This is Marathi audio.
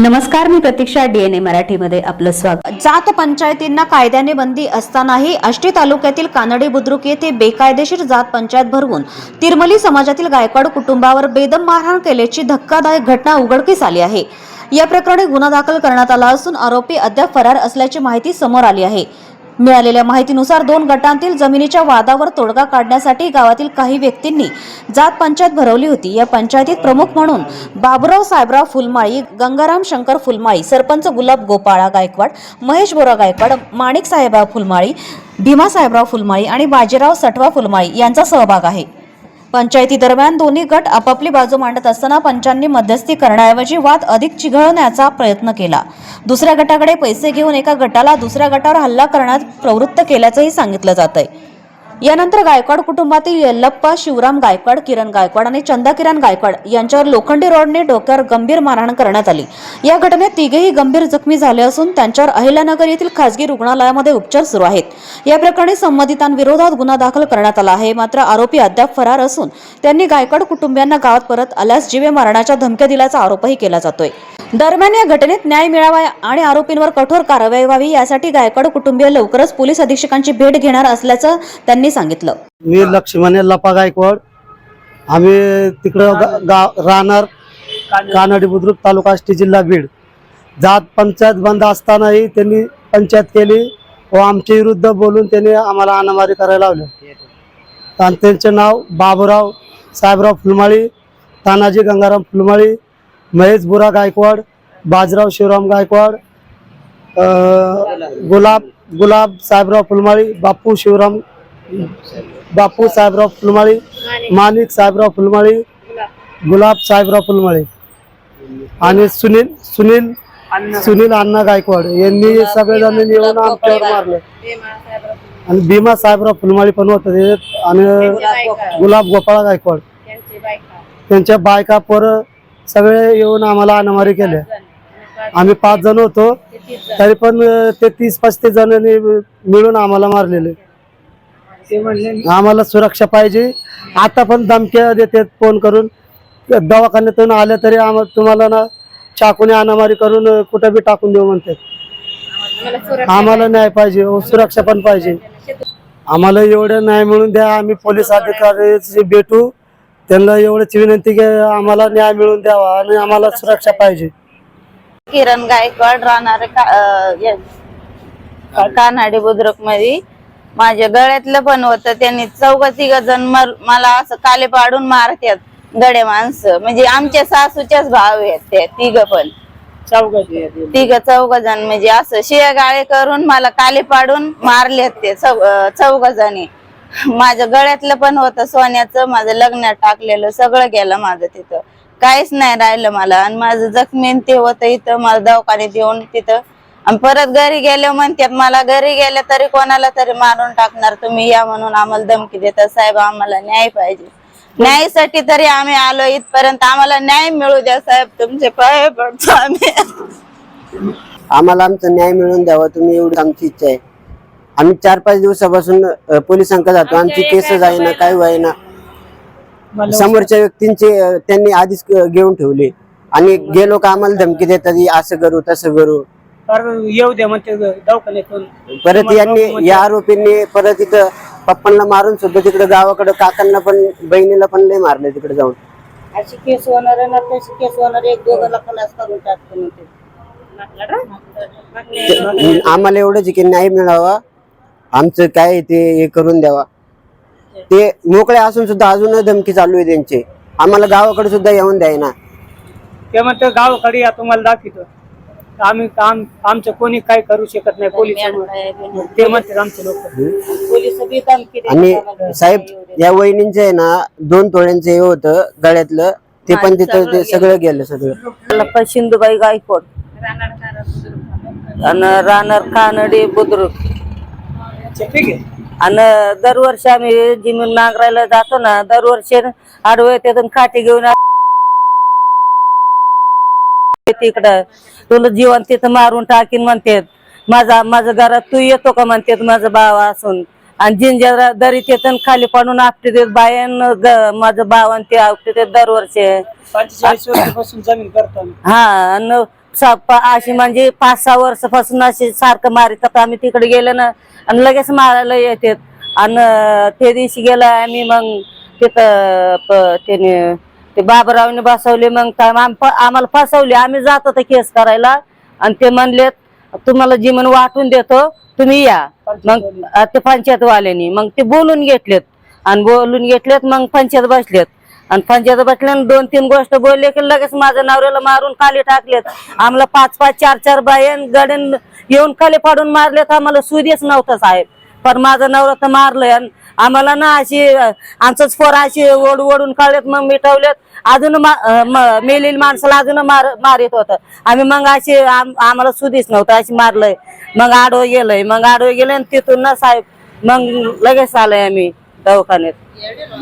नमस्कार, मी प्रतीक्षा. DNA मराठीमध्ये आपलं स्वागत. जात पंचायतींना कायद्याने बंदी असतानाही आष्टी तालुक्यातील कानडी बुद्रुक येथे बेकायदेशीर जात पंचायत भरवून तिरमली समाजातील गायकवाड कुटुंबावर बेदम मारहाण केल्याची धक्कादायक घटना उघडकीस आली आहे. या प्रकरणी गुन्हा दाखल करण्यात आला असून आरोपी अद्याप फरार असल्याची माहिती समोर आली आहे. मिळालेल्या माहितीनुसार दोन गटांतील जमिनीच्या वादावर तोडगा काढण्यासाठी गावातील काही व्यक्तींनी जात पंचायत भरवली होती. या पंचायतीत प्रमुख म्हणून बाबुराव साहेबराव फुलमाळी, गंगाराम शंकर फुलमाळी, सरपंच गुलाब गोपाळा गायकवाड, महेश बोरा गायकवाड, माणिक साहेबराव फुलमाळी, भीमा साहेबराव फुलमाळी आणि बाजीराव सटवा फुलमाळी यांचा सहभाग आहे. पंचायती दरम्यान दोन्ही गट आपापली बाजू मांडत असताना पंचांनी मध्यस्थी करण्याऐवजी वाद अधिक चिघळण्याचा प्रयत्न केला. दुसऱ्या गटाकडे पैसे घेऊन एका गटाला दुसऱ्या गटावर हल्ला करण्यात प्रवृत्त केल्याचंही सांगितलं जातंय. यानंतर गायकवाड कुटुंबातील यल्लप्पा शिवराम गायकवाड, किरण गायकवाड आणि चंदा किरण गायकवाड यांच्यावर लोखंडी रॉडने डोक्यावर गंभीर मारहाण करण्यात आली. या घटनेत तिघेही गंभीर जखमी झाले असून त्यांच्यावर अहिल्यानगर येथील खासगी रुग्णालयामध्ये उपचार सुरू आहेत. या प्रकरणी संबंधितांविरोधात गुन्हा दाखल करण्यात आला आहे. मात्र आरोपी अद्याप फरार असून त्यांनी गायकवाड कुटुंबियांना गावात परत आल्यास जीवे मारण्याच्या धमक्या दिल्याचा आरोपही केला जातोय. दरम्यान या घटनेत न्याय मिळावा आणि आरोपींवर कठोर कारवाई व्हावी यासाठी गायकवाड कुटुंबीय लवकरच पोलीस अधीक्षकांची भेट घेणार असल्याचं त्यांनी सांगितलं. मी लक्ष्मण यल्लप्पा गायकवाड. आम्ही तिकडं राहणार कानडी बुद्रुक, तालुका आष्टी, जिल्हा बीड. जात पंचायत बंद असतानाही त्यांनी पंचायत केली व आमच्या विरुद्ध बोलून त्यांनी आम्हाला अनामारी करायला लावले. आणि त्यांचे नाव बाबुराव साहेबराव फुलमाळी, तानाजी गंगाराम फुलमाळी, महेश बोरा गायकवाड, बाजीराव शिवराम गायकवाड, गुलाब साहेबराव फुलमाळी, बापू साहेबराव फुलमाळी, माणिक साहेबराव फुलमाळी, गुलाब साहेबराव फुलमाळी आणि सुनील अण्णा गायकवाड यांनी सगळेजण येऊन आमच्यावर मारले. आणि भीमा साहेबराव फुलमाळी पण होते आणि गुलाब गोपाळा गायकवाड त्यांच्या बायका पोरं सगळे येऊन आम्हाला अनामारी केले. आम्ही 5 जण होतो, तरी पण ते 30-35 जणांनी मिळून आम्हाला मारलेले. आम्हाला सुरक्षा पाहिजे. आता पण धमक्या देतात फोन करून, दवाखान्यातून आले तरी तुम्हाला ना चाकूने अनामारी करून कुठं बी टाकून देऊ म्हणतात. आम्हाला न्याय पाहिजे, सुरक्षा पण पाहिजे. आम्हाला एवढं न्याय मिळून द्या. आम्ही पोलीस अधिकाऱ्याशी भेटू, त्यांना एवढीच विनंती की आम्हाला न्याय मिळवून द्यावा आणि आम्हाला सुरक्षा पाहिजे. किरण गायकवाड, राहणार कानडी बुद्रुक मध्ये. माझ्या गळ्यातलं पण होतं. त्यांनी 4-5 जण मला असं काले पाडून मारतात. गडे माणसं म्हणजे आमच्या सासूच्याच भाव आहेत ते तिघ पण. 4 जण म्हणजे असं शिळगाळे करून मला काले पाडून मारलेत ते 4 जणी. माझं गळ्यातलं पण होतं सोन्याचं, माझं लग्नात टाकलेलं सगळं गेलं माझं. तिथं काहीच नाही राहिलं मला. आणि माझं जखमी ते होतं इथं. मला दवाखान्यात येऊन तिथं आणि परत घरी गेले म्हणतात मला, घरी गेले तरी कोणाला तरी मारून टाकणार तुम्ही, या म्हणून आम्हाला धमकी देतात. साहेब, आम्हाला न्याय पाहिजे. न्यायासाठी तरी आम्ही आलो इथपर्यंत. आम्हाला न्याय मिळू द्या साहेब, तुमचे पाय पडतो आम्ही. आम्हाला आमचा न्याय मिळवून द्यावा तुम्ही, एवढी आमची इच्छा आहे. आम्ही 4-5 दिवसापासून पोलिसांकडे जातो. आमची केस जाईना, काय व्हायना. समोरच्या व्यक्तींचे त्यांनी आधीच घेऊन ठेवले आणि गेलो का आम्हाला धमकी देतात, असं करू तसं करू. येऊ द्या म्हणते दवाखान्यातून. परत यांनी या आरोपींनी परत इथं पप्पांना मारून सुद्धा तिकडे गावाकडे काकांना पण बहिणीला पण लय मारले तिकडे जाऊन. अशी केस होणार आहे ना, तशी केस होणार. 1-2 खलास करून टाकतो. आम्हाला एवढंच की न्याय मिळावा, आमचं काय ते हे करून द्यावा. ते मोकळे असून सुद्धा अजून धमकी चालू आहे त्यांचे. आम्हाला गावाकडे सुद्धा येऊन द्यायना. ते म्हणते गावाकडे या, तुम्हाला दाखवतो. आम्ही आमचं कोणी काय करू शकत नाही. पोलीस ते म्हणतात आमचे लोक. आणि साहेब, या वहिनींचे आहे ना 2 तोळ्यांचे हे होतं गळ्यातलं, ते पण तिथं ते सगळं गेलं. सगळं सिंधुबाई गायकवाड आणि राहणार कानडी बुद्रुक. आणि दरवर्षी आम्ही जमीन नांगरायला जातो ना, दरवर्षी आडवे त्यातून काठी घेऊन तिकडं तुला जीवन तिथं मारून टाकीन म्हणतात. माझ्या घरात तू येतो का म्हणतात माझा भाव असून. आणि जिंजर दरी ते खाली पाडून आपटे देत बायान माझं भाव आणि ते आपटे देत दरवर्षी. 45 वर्षापासून जमीन करतो. हा, आणि अशी म्हणजे 5-6 वर्षापासून अशी सारखं मारितात. आम्ही तिकडे गेलो ना आणि लगेच मारायला येतात. आणि त्या दिवशी गेला आम्ही, मग तिथं त्याने ते बाबरावने बसवले. मग आम्हाला फसवले. आम्ही जात होतो केस करायला आणि ते म्हणलेत तुम्हाला जीवन वाटून देतो, तुम्ही या. मग ते पंचायतवाल्यांनी मग ते बोलून घेतलेत मग पंचायत बसलेत आणि पंचायत बसल्यानं 2-3 गोष्ट बोलले की लगेच माझ्या नवऱ्याला मारून खाली टाकलेत. आम्हाला 5-5, 4-4 बायन गड्यान येऊन खाली पाडून मारलेत. आम्हाला सुधीच नव्हतं साहेब, पण माझा नवरा तर मारलंय. आम्हाला ना अशी आमचंच पोर अशी ओढून काढलेत, मग मिटवलेत. अजून मेलेली माणसाला अजून मारित होत. आम्ही मग अशी आम्हाला सुधीच नव्हतं, अशी मारलंय. मग आडवं गेलंय आणि तिथून ना साहेब मग लगेच आलोय आम्ही दवाखान्यात.